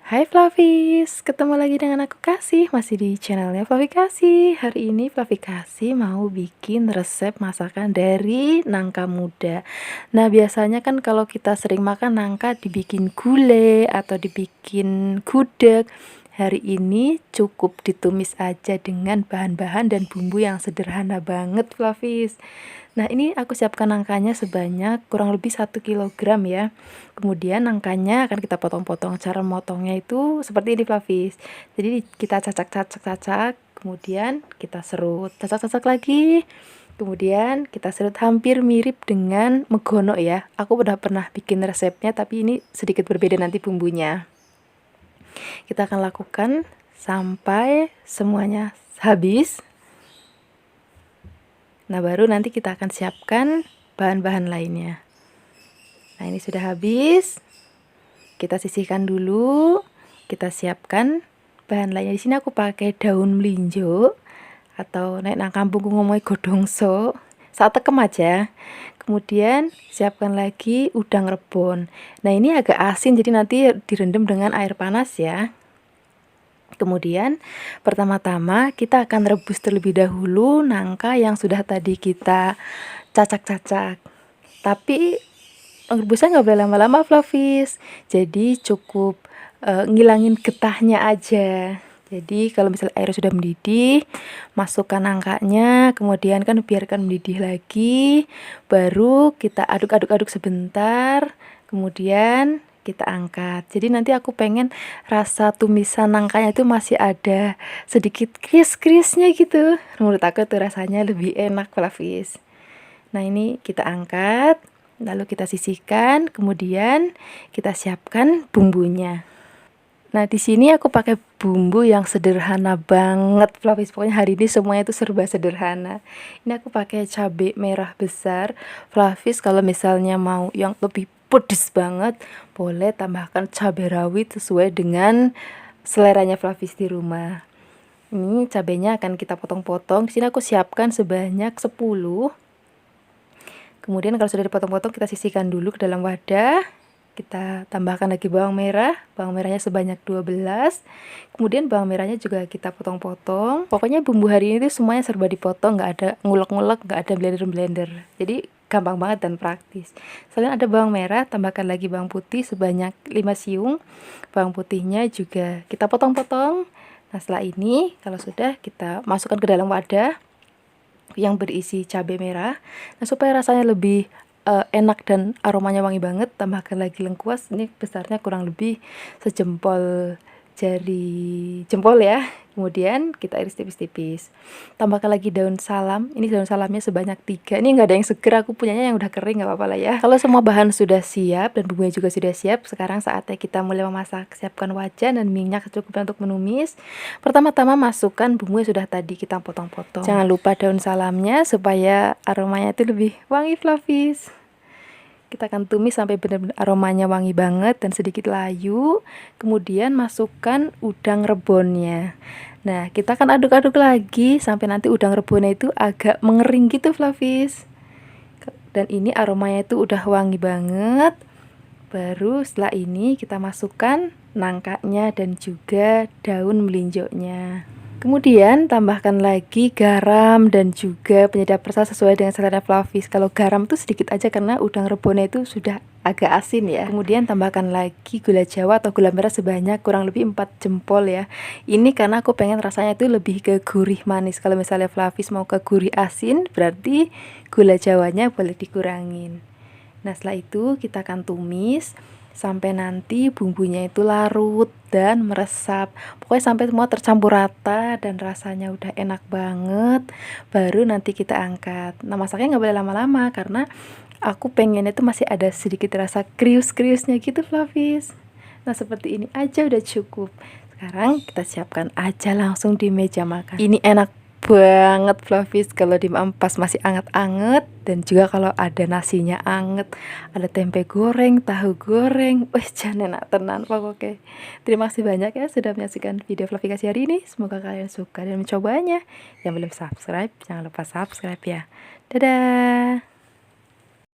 Hai Flavis, ketemu lagi dengan aku Kasih, masih di channelnya Flavi Kasih. Hari ini Flavi Kasih mau bikin resep masakan dari nangka muda. Nah biasanya kan kalau kita sering makan nangka dibikin gulai atau dibikin gudeg. Hari ini cukup ditumis aja dengan bahan-bahan dan bumbu yang sederhana banget Flavis. Nah ini aku siapkan nangkanya sebanyak kurang lebih 1 kg ya. Kemudian nangkanya akan kita potong-potong. Cara motongnya itu seperti ini Flavis. Jadi kita cacak-cacak-cacak, kemudian kita serut, cacak-cacak lagi. Kemudian kita serut hampir mirip dengan megono ya. Aku udah pernah bikin resepnya tapi ini sedikit berbeda nanti bumbunya. Kita akan lakukan sampai semuanya habis. Nah, baru nanti kita akan siapkan bahan-bahan lainnya. Nah, ini sudah habis. Kita sisihkan dulu. Kita siapkan bahan lainnya. Di sini aku pakai daun melinjo atau nek nang kampungku ngomongnya godongso. Saat tekem aja. Kemudian siapkan lagi udang rebon. Nah, ini agak asin jadi nanti direndam dengan air panas ya. Kemudian pertama-tama kita akan rebus terlebih dahulu nangka yang sudah tadi kita cacak-cacak. Tapi rebusnya nggak boleh lama-lama Flavis. Jadi cukup ngilangin getahnya aja. Jadi kalau misalnya air sudah mendidih, masukkan nangkanya, kemudian kan biarkan mendidih lagi, baru kita aduk-aduk-aduk sebentar, kemudian kita angkat. Jadi nanti aku pengen rasa tumisan nangkanya itu masih ada sedikit kris-krisnya gitu. Menurut aku tuh rasanya lebih enak Flavis. Nah ini kita angkat, lalu kita sisihkan, kemudian kita siapkan bumbunya. Nah di sini aku pakai bumbu yang sederhana banget Flavis. Pokoknya hari ini semuanya itu serba sederhana. Ini aku pakai cabai merah besar. Flavis kalau misalnya mau yang lebih pedes banget, boleh tambahkan cabai rawit sesuai dengan seleranya Flavis di rumah. Ini cabainya akan kita potong-potong. Di sini aku siapkan sebanyak 10. Kemudian kalau sudah dipotong-potong kita sisihkan dulu ke dalam wadah. Kita tambahkan lagi bawang merah. Bawang merahnya sebanyak 12. Kemudian bawang merahnya juga kita potong-potong. Pokoknya bumbu hari ini tuh semuanya serba dipotong, nggak ada ngulek-ngulek, nggak ada blender-blender. Jadi gampang banget dan praktis. Selain ada bawang merah, tambahkan lagi bawang putih sebanyak 5 siung. Bawang putihnya juga kita potong-potong. Nah setelah ini kalau sudah kita masukkan ke dalam wadah yang berisi cabai merah. Nah supaya rasanya lebih enak dan aromanya wangi banget, tambahkan lagi lengkuas. Ini besarnya kurang lebih sejempol jari jempol ya. Kemudian kita iris tipis-tipis. Tambahkan lagi daun salam. Ini daun salamnya sebanyak 3. Ini nggak ada yang seger, aku punyanya yang udah kering, nggak apa-apa lah ya. Kalau semua bahan sudah siap dan bumbunya juga sudah siap, sekarang saatnya kita mulai memasak. Siapkan wajan dan minyak secukupnya untuk menumis. Pertama-tama masukkan bumbu yang sudah tadi kita potong-potong. Jangan lupa daun salamnya supaya aromanya itu lebih wangi Flavis. Kita akan tumis sampai benar-benar aromanya wangi banget dan sedikit layu. Kemudian masukkan udang rebonnya. Nah, kita akan aduk-aduk lagi sampai nanti udang rebonnya itu agak mengering gitu Flavis. Dan ini aromanya itu udah wangi banget. Baru setelah ini kita masukkan nangkanya dan juga daun melinjonya. Kemudian tambahkan lagi garam dan juga penyedap rasa sesuai dengan selera Flavis. Kalau garam itu sedikit aja karena udang rebonnya itu sudah agak asin ya. Kemudian tambahkan lagi gula jawa atau gula merah sebanyak kurang lebih 4 jempol ya. Ini karena aku pengen rasanya itu lebih ke gurih manis. Kalau misalnya Flavis mau ke gurih asin, berarti gula jawanya boleh dikurangin. Nah setelah itu kita akan tumis sampai nanti bumbunya itu larut dan meresap. Pokoknya sampai semua tercampur rata dan rasanya udah enak banget. Baru nanti kita angkat. Nah masaknya nggak boleh lama-lama karena aku pengen itu masih ada sedikit rasa krius-kriusnya gitu Flavis. Nah seperti ini aja udah cukup. Sekarang kita siapkan aja langsung di meja makan. Ini enak banget Flavis kalau pas masih anget-anget, dan juga kalau ada nasinya anget, ada tempe goreng, tahu goreng, wes jangan enak tenan pokoknya. Terima kasih banyak ya sudah menyaksikan video Flavi Kasih hari ini. Semoga kalian suka dan mencobanya. Yang belum subscribe jangan lupa subscribe ya. Dadah.